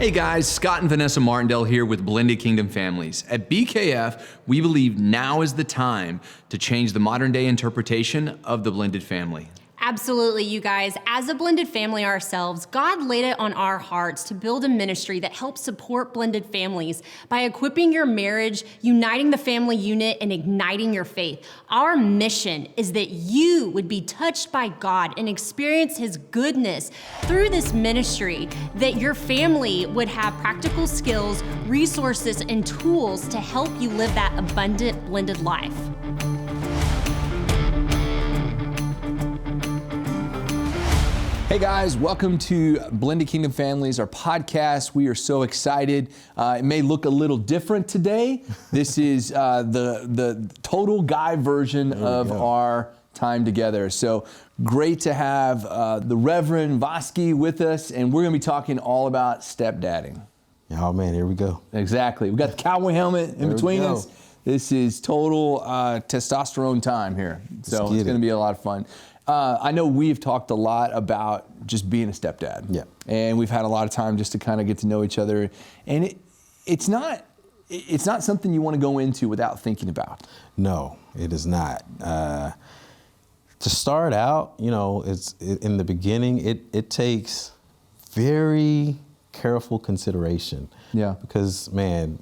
Hey guys, Scott and Vanessa Martindale here with Blended Kingdom Families. At BKF, we believe now is the time to change the modern day interpretation of the blended family. Absolutely, you guys. As a blended family ourselves, God laid it on our hearts to build a ministry that helps support blended families by equipping your marriage, uniting the family unit, and igniting your faith. Our mission is that you would be touched by God and experience His goodness through this ministry, that your family would have practical skills, resources, and tools to help you live that abundant blended life. Hey guys, welcome to Blended Kingdom Families, our podcast. We are so excited. It may look a little different today. This is the total guy version of our time together. So great to have the Reverend Slavoski with us, and we're going to be talking all about stepdadding. Oh man, here we go. Exactly. We got the cowboy helmet in between us. This is total testosterone time here. So it's going to be a lot of fun. I know we've talked a lot about just being a stepdad. Yeah. And we've had a lot of time just to kind of get to know each other. And it's not something you want to go into without thinking about. No, it is not. To start out, in the beginning, it takes very careful consideration. Yeah. Because man,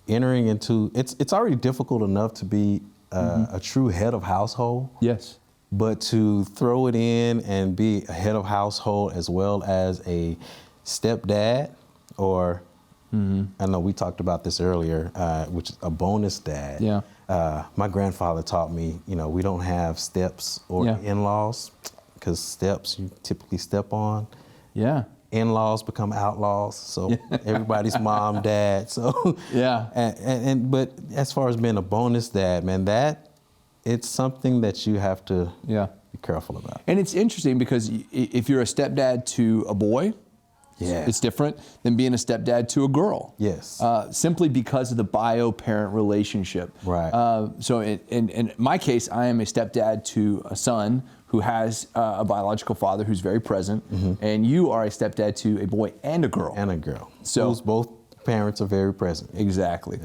entering into, it's already difficult enough to be a true head of household. Yes. But to throw it in and be a head of household as well as a stepdad, or I know we talked about this earlier, which is a bonus dad. Yeah. My grandfather taught me, we don't have steps or in-laws, because steps you typically step on. Yeah. In-laws become outlaws, so everybody's mom, dad. So but as far as being a bonus dad, man, it's something that you have to be careful about. And it's interesting because if you're a stepdad to a boy, it's different than being a stepdad to a girl. Yes. Simply because of the bio-parent relationship. Right. So in my case, I am a stepdad to a son who has a biological father who's very present, and you are a stepdad to a boy and a girl. And a girl. So both parents are very present. Exactly.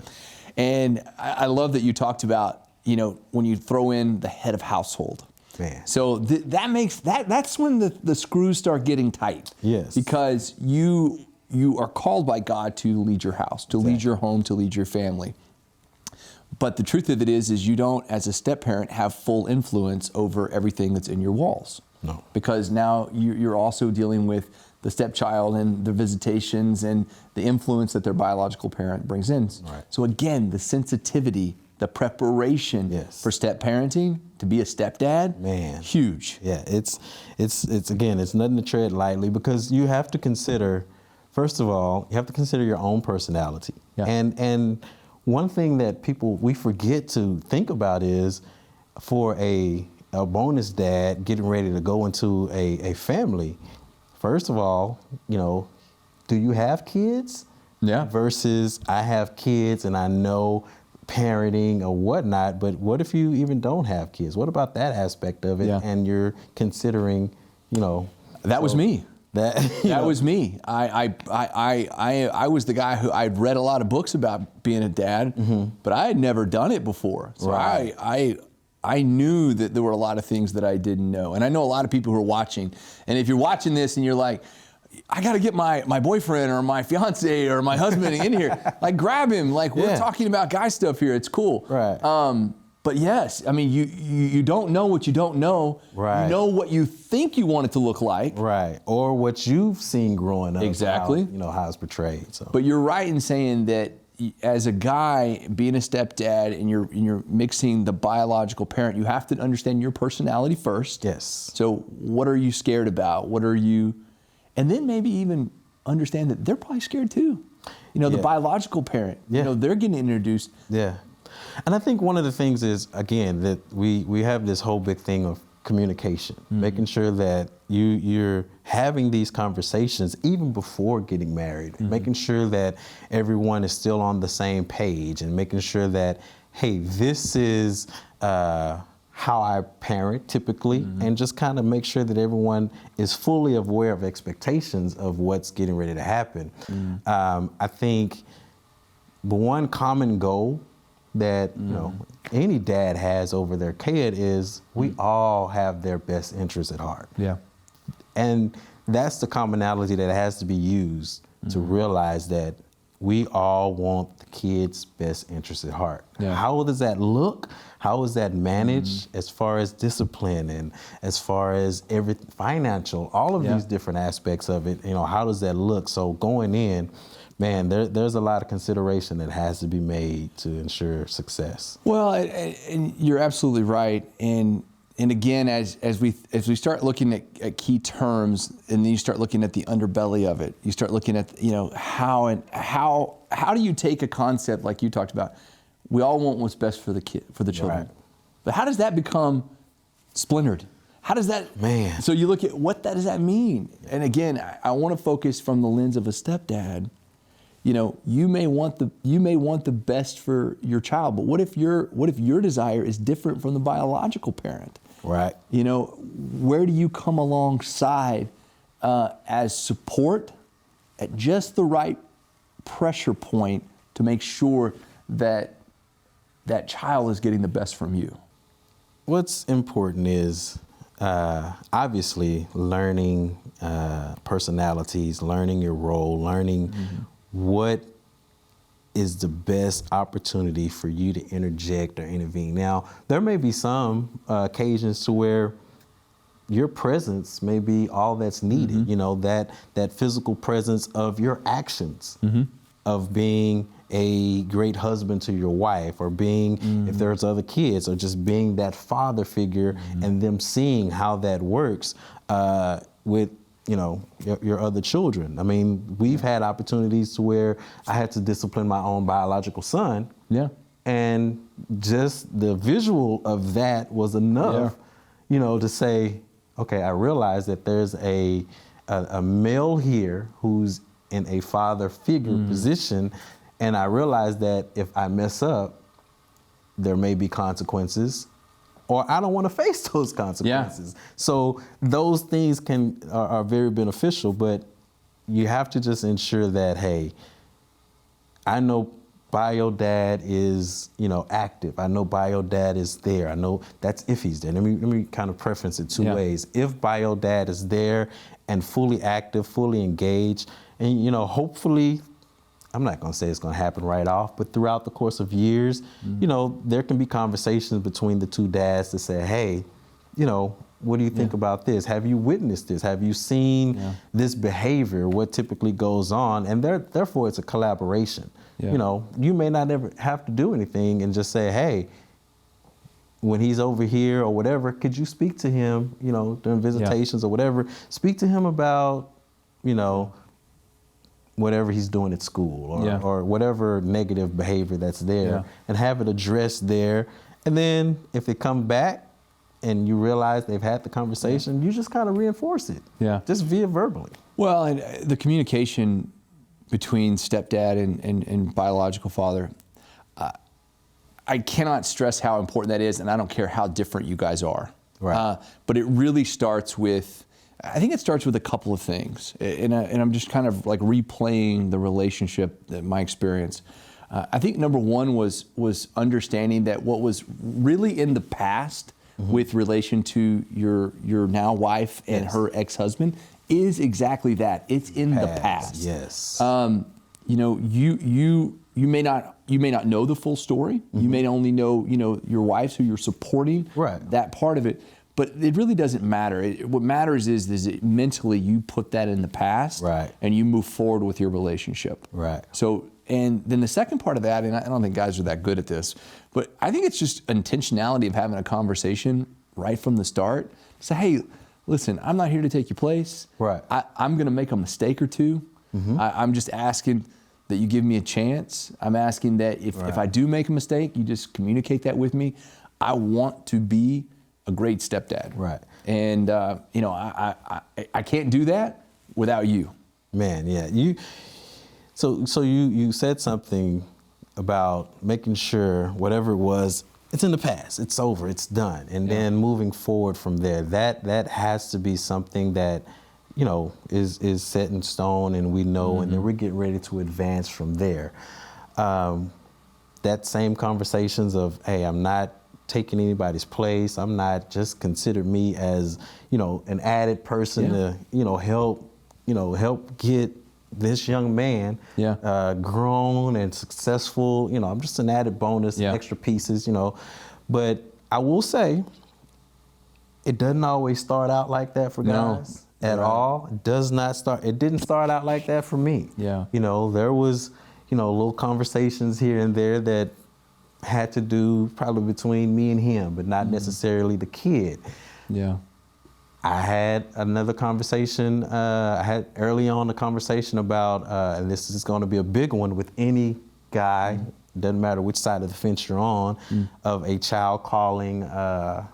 And I love that you talked about, when you throw in the head of household. Man. So that's when the screws start getting tight. Yes. Because you are called by God to lead your house, to lead your home, to lead your family. But the truth of it is you don't, as a step parent, have full influence over everything that's in your walls. No. Because now you're also dealing with the stepchild and the visitations and the influence that their biological parent brings in. Right. So again, the sensitivity, the preparation for step parenting, to be a stepdad, man, huge. Yeah, it's nothing to tread lightly, because you have to consider, first of all, you have to consider your own personality. Yeah. And one thing that we forget to think about is, for a bonus dad getting ready to go into a family, first of all, do you have kids? Yeah. Versus I have kids and I know parenting or whatnot, but what if you even don't have kids? What about that aspect of it? Yeah. And you're considering, That was me. That was me. I was the guy who I'd read a lot of books about being a dad, but I had never done it before. So I knew that there were a lot of things that I didn't know. And I know a lot of people who are watching. And if you're watching this and you're like, I got to get my boyfriend or my fiance or my husband in here, like grab him. Like we're talking about guy stuff here. It's cool. Right. But yes, I mean, you don't know what you don't know. Right. You know what you think you want it to look like. Right. Or what you've seen growing up. Exactly. How it's portrayed. So. But you're right in saying that as a guy, being a stepdad and you're mixing the biological parent, you have to understand your personality first. Yes. So what are you scared about? And then maybe even understand that they're probably scared too. The biological parent, they're getting introduced. Yeah. And I think one of the things is, again, that we have this whole big thing of communication, making sure that you're having these conversations even before getting married, making sure that everyone is still on the same page, and making sure that, hey, this is how I parent typically, and just kind of make sure that everyone is fully aware of expectations of what's getting ready to happen. I think the one common goal that any dad has over their kid is we all have their best interests at heart. Yeah. And that's the commonality that has to be used to realize that we all want the kid's best interests at heart. Yeah. How does that look? How is that managed as far as discipline and as far as everything financial, all of these different aspects of it, how does that look? So going in, man, there's a lot of consideration that has to be made to ensure success. Well, and you're absolutely right. And again, as we start looking at key terms, and then you start looking at the underbelly of it, you start looking at how do you take a concept like you talked about? We all want what's best for the children, Right. But how does that become splintered? How does that? Man. So you look at does that mean? And again, I want to focus from the lens of a stepdad. You may want the best for your child, but what if your desire is different from the biological parent? Right. Where do you come alongside as support at just the right pressure point to make sure that that child is getting the best from you? What's important is obviously learning personalities, learning your role, learning what is the best opportunity for you to interject or intervene. Now, there may be some occasions to where your presence may be all that's needed, that physical presence of your actions, of being a great husband to your wife, or being, if there's other kids, or just being that father figure and them seeing how that works with your other children. I mean, we've had opportunities to where I had to discipline my own biological son. Yeah. And just the visual of that was enough, to say, okay, I realize that there's a male here who's in a father figure position, and I realize that if I mess up, there may be consequences, or I don't want to face those consequences. So those things are very beneficial, but you have to just ensure that, hey, I know bio dad is, active. I know bio dad is there. I know that's if he's there. Let me kind of preference it two ways. If bio dad is there and fully active, fully engaged, and hopefully, I'm not going to say it's going to happen right off, but throughout the course of years, there can be conversations between the two dads to say, hey, what do you think about this? Have you witnessed this? Have you seen this behavior, what typically goes on? And therefore, it's a collaboration. Yeah. You may not ever have to do anything and just say, hey, when he's over here or whatever, could you speak to him, during visitations or whatever, speak to him about, whatever he's doing at school or whatever negative behavior that's there, and have it addressed there. And then if they come back and you realize they've had the conversation, you just kind of reinforce it, just via verbally. Well, and the communication between stepdad and biological father, I cannot stress how important that is, and I don't care how different you guys are. Right. But it really starts with, I think it starts with a couple of things, and I'm just kind of like replaying the relationship, my experience. I think number one was understanding that what was really in the past with relation to your now wife and her ex-husband is exactly that. It's in the past. Yes. You may not know the full story. You may only know your wife's who you're supporting. Right. That part of it. But it really doesn't matter. What matters is that mentally you put that in the past, right, and you move forward with your relationship. Right. So, and then the second part of that, and I don't think guys are that good at this, but I think it's just intentionality of having a conversation right from the start. Say, hey, listen, I'm not here to take your place. Right. I'm going to make a mistake or two. I'm just asking that you give me a chance. I'm asking that if I do make a mistake, you just communicate that with me. I want to be a great stepdad. Right. And, I can't do that without you. Man, yeah. So you said something about making sure whatever it was it's in the past. It's over. It's done. And then moving forward from there, that has to be something that, you know, is set in stone, and we know, and then we're getting ready to advance from there. That same conversations of, hey, I'm not taking anybody's place. I'm not, just consider me as, you know, an added person to, you know, help get this young man grown and successful. You know, I'm just an added bonus, extra pieces, you know. But I will say, it doesn't always start out like that for guys at all. It does not start. It didn't start out like that for me. Yeah. You know, there was, you know, little conversations here and there that had to do probably between me and him, but not necessarily the kid. Yeah. I had another conversation, I had early on a conversation about, and this is going to be a big one with any guy, doesn't matter which side of the fence you're on, of a child calling the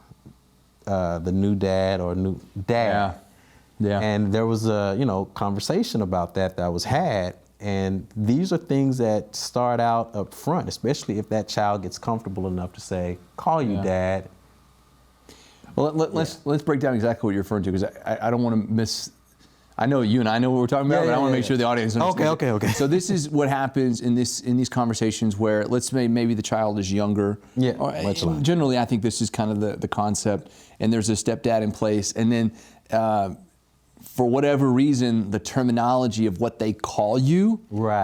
new dad or new dad. Yeah. And there was a, you know, conversation about that was had. And these are things that start out up front, especially if that child gets comfortable enough to say, call you dad. Well, let's break down exactly what you're referring to, because I don't want to miss. I know you and I know what we're talking about, but I want to make sure the audience understands. Okay. So this is what happens in these conversations where, let's say maybe the child is younger. Yeah. Generally, I think this is kind of the concept, and there's a stepdad in place, and then for whatever reason, the terminology of what they call you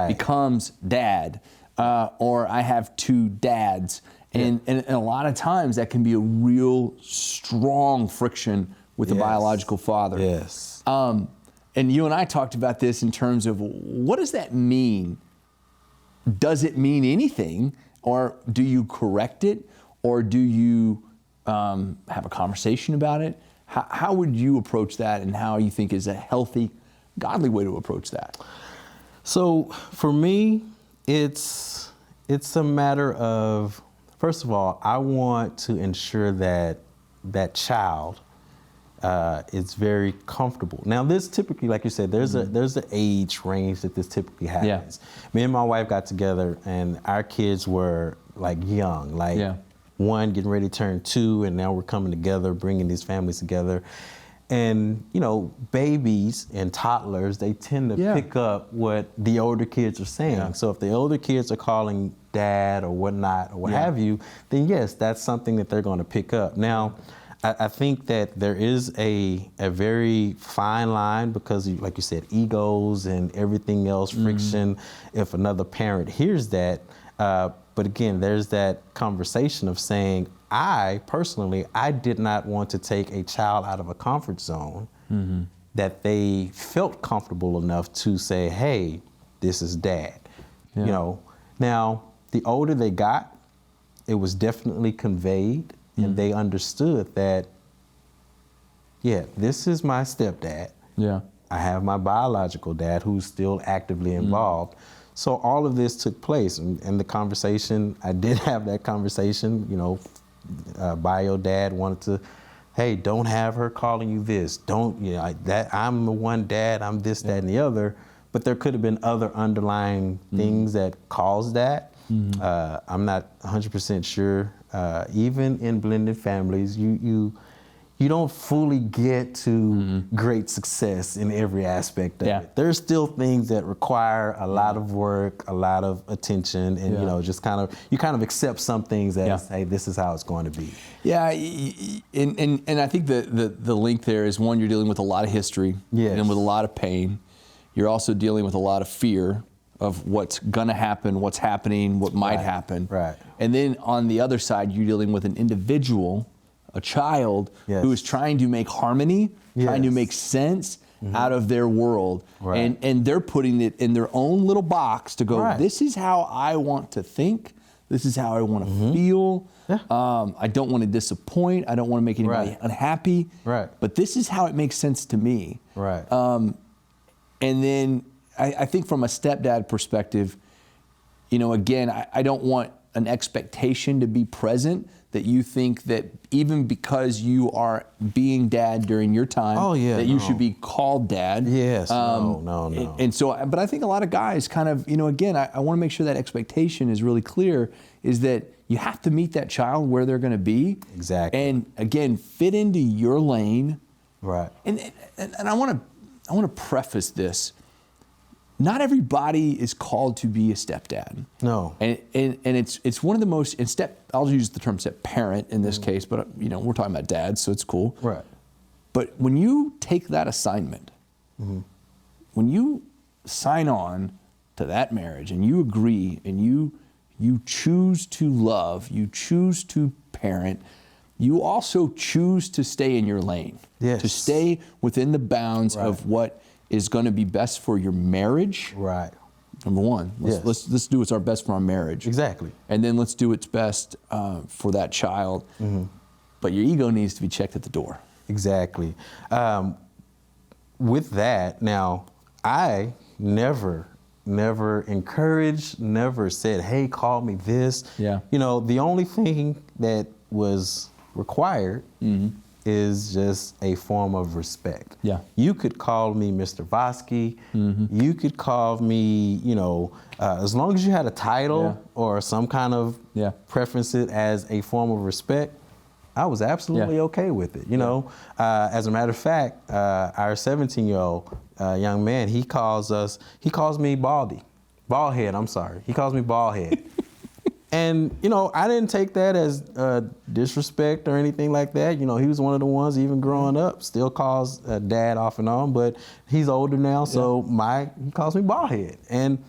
becomes dad, or I have two dads. And a lot of times that can be a real strong friction with the biological father. Yes. And you and I talked about this in terms of, what does that mean? Does it mean anything? Or do you correct it? Or do you have a conversation about it? How would you approach that, and how you think is a healthy, godly way to approach that? So for me, it's a matter of, first of all, I want to ensure that that child is very comfortable. Now, this typically, like you said, there's an age range that this typically happens. Me and my wife got together, and our kids were like young, like one getting ready to turn 2, and now we're coming together, bringing these families together. And, you know, babies and toddlers, they tend to pick up what the older kids are saying. So if the older kids are calling dad or whatnot, or what have you, then yes, that's something that they're going to pick up. Now, I think that there is a very fine line, because, like you said, egos and everything else, friction, if another parent hears that. But again, there's that conversation of saying, I personally did not want to take a child out of a comfort zone that they felt comfortable enough to say, hey, this is dad. You know, now the older they got, it was definitely conveyed, and they understood that, this is my stepdad. Yeah. I have my biological dad who's still actively involved. So all of this took place, and the conversation, I did have that conversation, you know, bio dad wanted to, hey, don't have her calling you this. Don't, you know, that I'm the one dad, I'm this, that, and the other. But there could have been other underlying things that caused that. I'm not 100% sure. Even in blended families, you don't fully get to great success in every aspect of it. There's still things that require a lot of work, a lot of attention, and you know, just you kind of accept some things as, hey, this is how it's going to be. Yeah, and I think the link there is, one, you're dealing with a lot of history and with a lot of pain. You're also dealing with a lot of fear of what's gonna happen, what's happening, what might happen. Right. And then on the other side, you're dealing with an individual, a child who is trying to make harmony, trying to make sense out of their world. Right. And they're putting it in their own little box to go, this is how I want to think, this is how I want to feel. Yeah. I don't want to disappoint, I don't want to make anybody unhappy. Right. But this is how it makes sense to me. Right. And then I think from a stepdad perspective, you know, again, I don't want an expectation to be present, that you think that even because you are being dad during your time, that you should be called dad. Yes, no. And so, but I think a lot of guys kind of, again, I want to make sure that expectation is really clear, is that you have to meet that child where they're going to be. Exactly. And again, fit into your lane. Right. And I want to preface this. Not everybody is called to be a stepdad. No. And it's one of the most, I'll use the term step parent in this case, but we're talking about dads, so it's cool. Right. But when you take that assignment, when you sign on to that marriage and you agree and you choose to love, you choose to parent, you also choose to stay in your lane. Yes. To stay within the bounds of what is going to be best for your marriage. Right. Number one, let's do what's our best for our marriage. Exactly. And then let's do what's best for that child. But your ego needs to be checked at the door. Exactly. With that, now, I never encouraged, never said, hey, call me this. Yeah. The only thing that was required is just a form of respect. Yeah. You could call me Mr. Vosky. You could call me, as long as you had a title or some kind of preference it as a form of respect, I was absolutely okay with it. As a matter of fact, our 17-year-old young man, he calls me bald head. He calls me bald head. And, I didn't take that as disrespect or anything like that. He was one of the ones, even growing up, still calls dad off and on, but he's older now, so he calls me bald head. And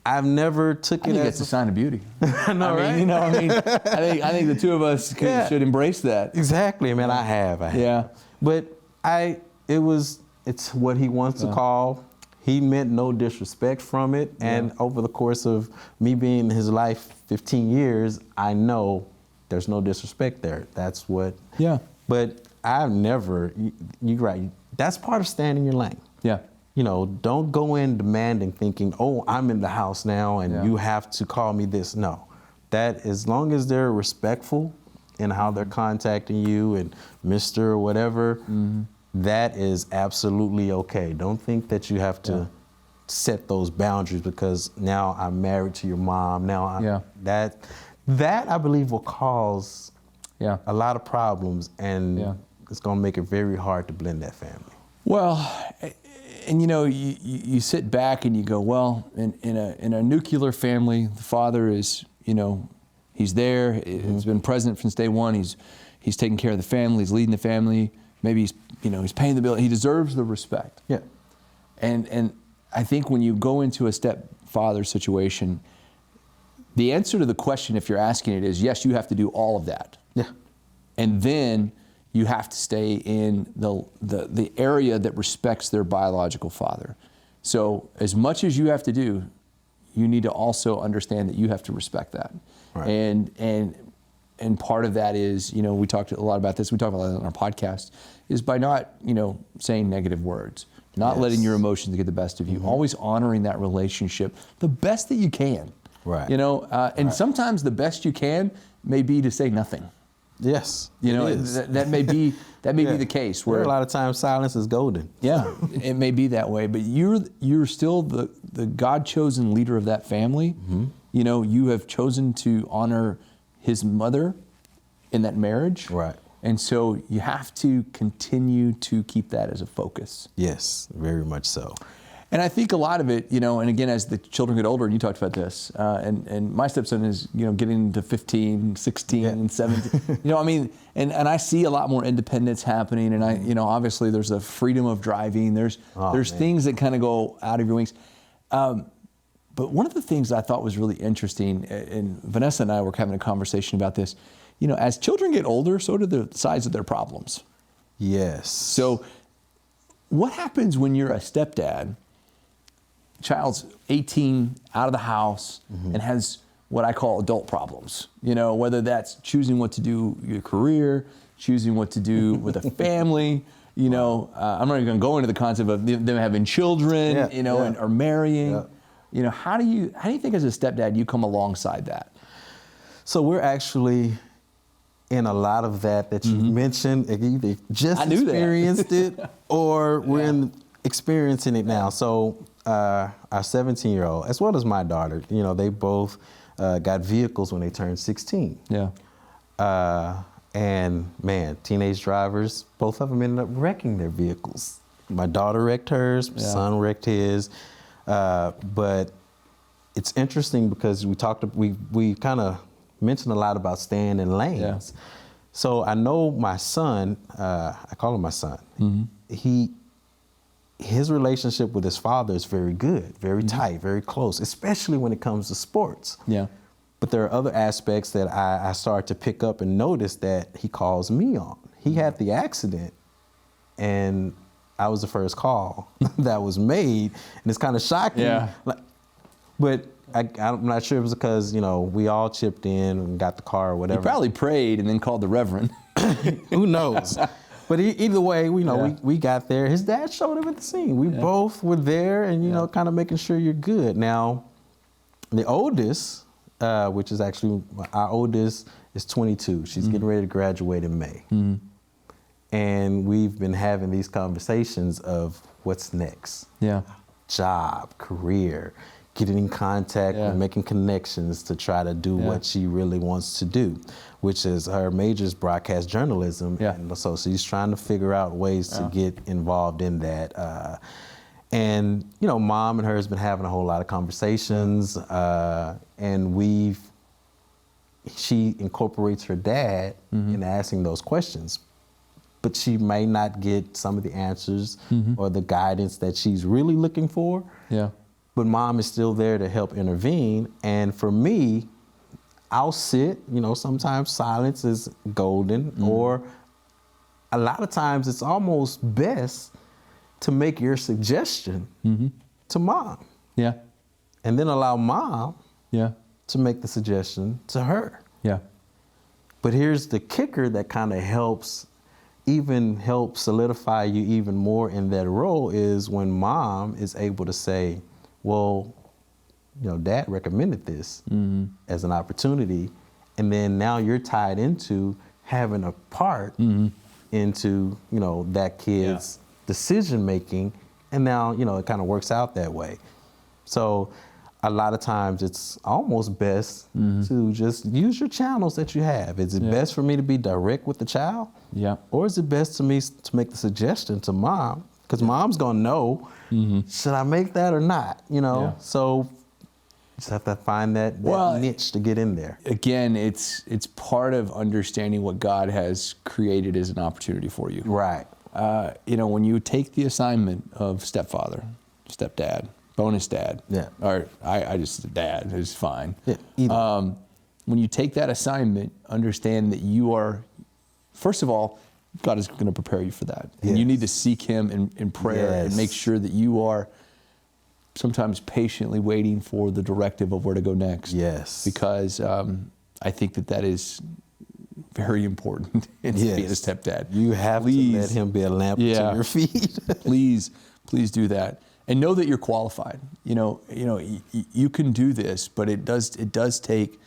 I've never took it as it's a sign of beauty. I know, right? I think the two of us should embrace that. Exactly, man. I have. Yeah. But it's what he wants to call. He meant no disrespect from it. And over the course of me being in his life 15 years, I know there's no disrespect there. That's what. Yeah. But I've never, you're right, that's part of staying in your lane. Yeah. Don't go in demanding, thinking, oh, I'm in the house now and you have to call me this. No. That, as long as they're respectful in how they're contacting you and Mr. or whatever, that is absolutely okay. Don't think that you have to set those boundaries because now I'm married to your mom. Now that I believe will cause a lot of problems, and it's going to make it very hard to blend that family. Well, and you sit back and you go, well, in a nuclear family, the father is, he's there. He's been present since day one. He's taking care of the family. He's leading the family. Maybe he's paying the bill. He deserves the respect. Yeah. And I think when you go into a stepfather situation, the answer to the question, if you're asking it, is yes, you have to do all of that. Yeah. And then you have to stay in the area that respects their biological father. So as much as you have to do, you need to also understand that you have to respect that. Right. And part of that is, we talked a lot about this, we talked about it on our podcast, is by not, saying negative words, not letting your emotions get the best of you, always honoring that relationship the best that you can. Right. And sometimes the best you can may be to say nothing. Yes. That may be the case where a lot of times silence is golden. Yeah, it may be that way, but you're still the God-chosen leader of that family. You have chosen to honor his mother in that marriage. Right. And so you have to continue to keep that as a focus. Yes, very much so. And I think a lot of it, and again, as the children get older, and you talked about this, and my stepson is, getting to 15, 16, and 17. And I see a lot more independence happening, and obviously there's a freedom of driving. There's things that kind of go out of your wings. But one of the things I thought was really interesting, and Vanessa and I were having a conversation about this, as children get older, so do the size of their problems. Yes. So what happens when you're a stepdad, child's 18, out of the house, and has what I call adult problems? Whether that's choosing what to do with your career, choosing what to do with a family, I'm not even going to go into the concept of them having children, or marrying. How do you think as a stepdad you come alongside that? So we're actually in a lot of that you mentioned. Either just experienced it or we're experiencing it now. So our 17-year-old, as well as my daughter, they both got vehicles when they turned 16. Yeah. And man, teenage drivers, both of them ended up wrecking their vehicles. My daughter wrecked hers, my son wrecked his. But it's interesting because we kind of mentioned a lot about staying in lanes. Yeah. So I know my son, I call him my son, his relationship with his father is very good, very tight, very close, especially when it comes to sports. Yeah. But there are other aspects that I started to pick up and notice that he calls me on. He had the accident, and I was the first call that was made, and it's kind of shocking. Yeah. But I'm not sure it was because, we all chipped in and got the car or whatever. You probably prayed and then called the reverend. Who knows? But either way, we got there. His dad showed up at the scene. We both were there and, kind of making sure you're good. Now, the oldest, which is actually, our oldest is 22. She's getting ready to graduate in May. And we've been having these conversations of what's next. Yeah. Job, career, getting in contact and making connections to try to do what she really wants to do, which is her major is broadcast journalism. Yeah. And so she's trying to figure out ways to get involved in that. And, mom and her has been having a whole lot of conversations, and she incorporates her dad in asking those questions. But she may not get some of the answers or the guidance that she's really looking for. Yeah. But mom is still there to help intervene. And for me, I'll sit, sometimes silence is golden, or a lot of times it's almost best to make your suggestion to mom. Yeah. And then allow mom to make the suggestion to her. Yeah. But here's the kicker that kind of helps solidify you even more in that role is when mom is able to say, well, dad recommended this as an opportunity. And then now you're tied into having a part into, that kid's decision making. And now, it kind of works out that way. So a lot of times it's almost best to just use your channels that you have. Is it best for me to be direct with the child? Yeah. Or is it best to me to make the suggestion to mom? Because mom's gonna know, should I make that or not? So just have to find that niche to get in there. Again, it's part of understanding what God has created as an opportunity for you. Right. When you take the assignment of stepfather, stepdad, bonus dad, or I just dad is fine. Yeah. When you take that assignment, understand that you are, first of all, God is going to prepare you for that. And you need to seek him in prayer and make sure that you are sometimes patiently waiting for the directive of where to go next. Yes. Because I think that is very important in being a stepdad. You have to let him be a lamp to your feet. Please do that. And know that you're qualified. You can do this, but it does take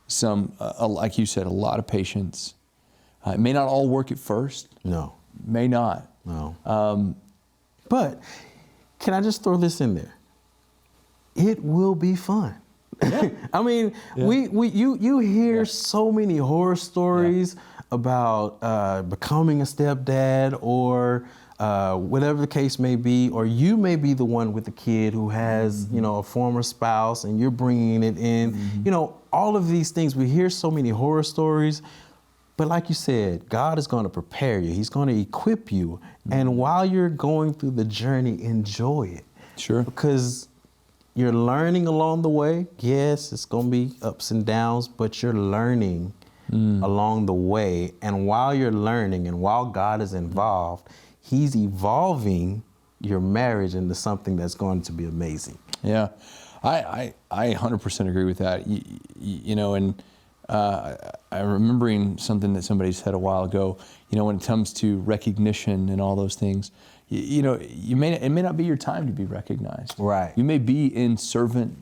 some, like you said, a lot of patience. It may not all work at first. No. May not. No. But can I just throw this in there? It will be fun. Yeah. I mean, you hear so many horror stories about becoming a stepdad or whatever the case may be, or you may be the one with the kid who has, a former spouse and you're bringing it in. All of these things, we hear so many horror stories. But like you said, God is going to prepare you. He's going to equip you. And while you're going through the journey, enjoy it. Sure. Because you're learning along the way. Yes, it's going to be ups and downs, but you're learning along the way. And while you're learning and while God is involved, he's evolving your marriage into something that's going to be amazing. Yeah, I 100% agree with that. And I'm remembering something that somebody said a while ago. When it comes to recognition and all those things, it may not be your time to be recognized. Right. You may be in servant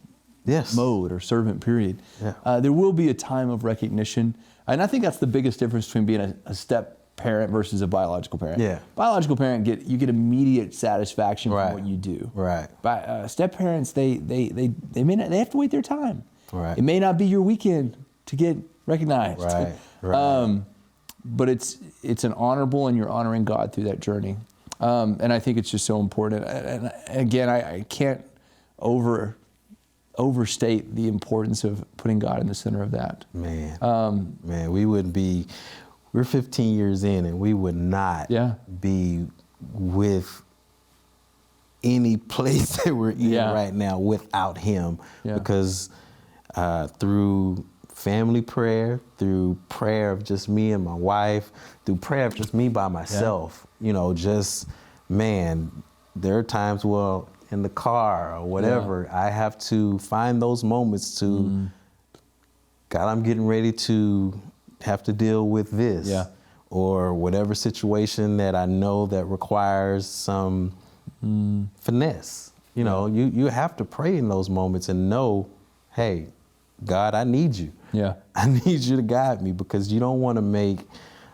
mode or servant period. Yeah. There will be a time of recognition. And I think that's the biggest difference between being a step parent versus a biological parent. Yeah. Biological parent, you get immediate satisfaction Right. from what you do. Right. But step parents, they have to wait their time. Right. It may not be your weekend to get recognized. Right. Right. But it's an honorable, and you're honoring God through that journey. And I think it's just so important. And again, I can't overstate the importance of putting God in the center of that. Man, we're 15 years in, and we would not be with any place that we're in right now without him. Because through family prayer, through prayer of just me and my wife, through prayer of just me by myself, there are times, in the car or whatever, I have to find those moments to, God, I'm getting ready to have to deal with this, or whatever situation that I know that requires some finesse. You have to pray in those moments and know, hey, God, I need you. I need you to guide me, because you don't want to make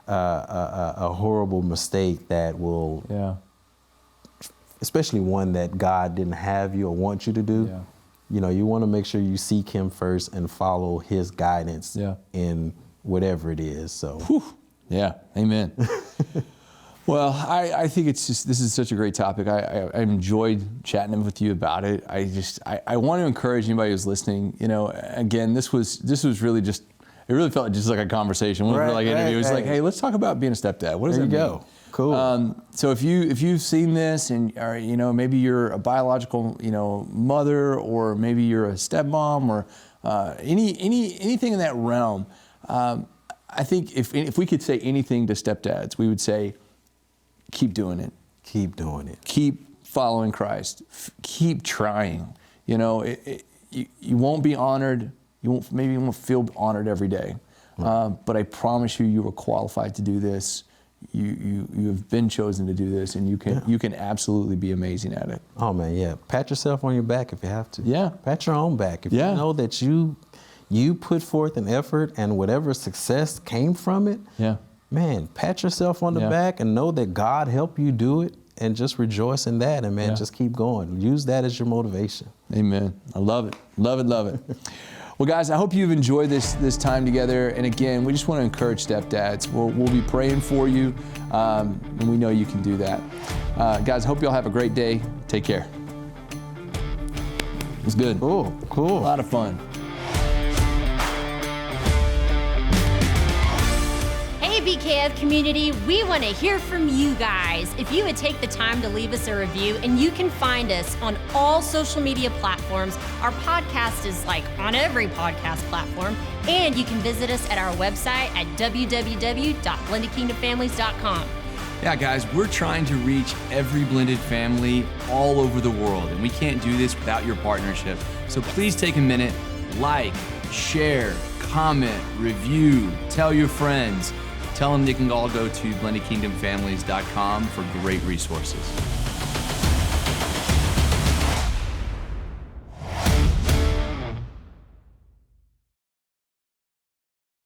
a horrible mistake that will, especially one that God didn't have you or want you to do. You want to make sure you seek him first and follow his guidance in whatever it is. So, yeah, amen. Well, I think this is such a great topic. I enjoyed chatting with you about it. I want to encourage anybody who's listening. Again, this was really just, it really felt just like a conversation. It wasn't like an interview. It was like, hey, let's talk about being a stepdad. What does that mean? Cool. So if you've seen this, and maybe you're a biological mother, or maybe you're a stepmom, or anything in that realm, I think if we could say anything to stepdads, we would say, keep doing it. Keep doing it. Keep following Christ. Keep trying. You won't be honored. Maybe you won't feel honored every day. But I promise you are qualified to do this. You have been chosen to do this, and you can absolutely be amazing at it. Oh man, yeah. Pat yourself on your back if you have to. Yeah. Pat your own back. If you know that you put forth an effort, and whatever success came from it, man, pat yourself on the back and know that God helped you do it, and just rejoice in that, and just keep going. Use that as your motivation. Amen. I love it. Love it, love it. Well, guys, I hope you've enjoyed this time together. And again, we just want to encourage stepdads. We'll be praying for you, and we know you can do that. Guys, hope you all have a great day. Take care. It was good. Cool. A lot of fun. Hey, BKF community, we want to hear from you guys. If you would take the time to leave us a review, and you can find us on all social media platforms. Our podcast is on every podcast platform, and you can visit us at our website at www.blendedkingdomfamilies.com. Yeah, guys, we're trying to reach every blended family all over the world, and we can't do this without your partnership. So please take a minute, share, comment, review, tell your friends. Tell them they can all go to blendedkingdomfamilies.com for great resources.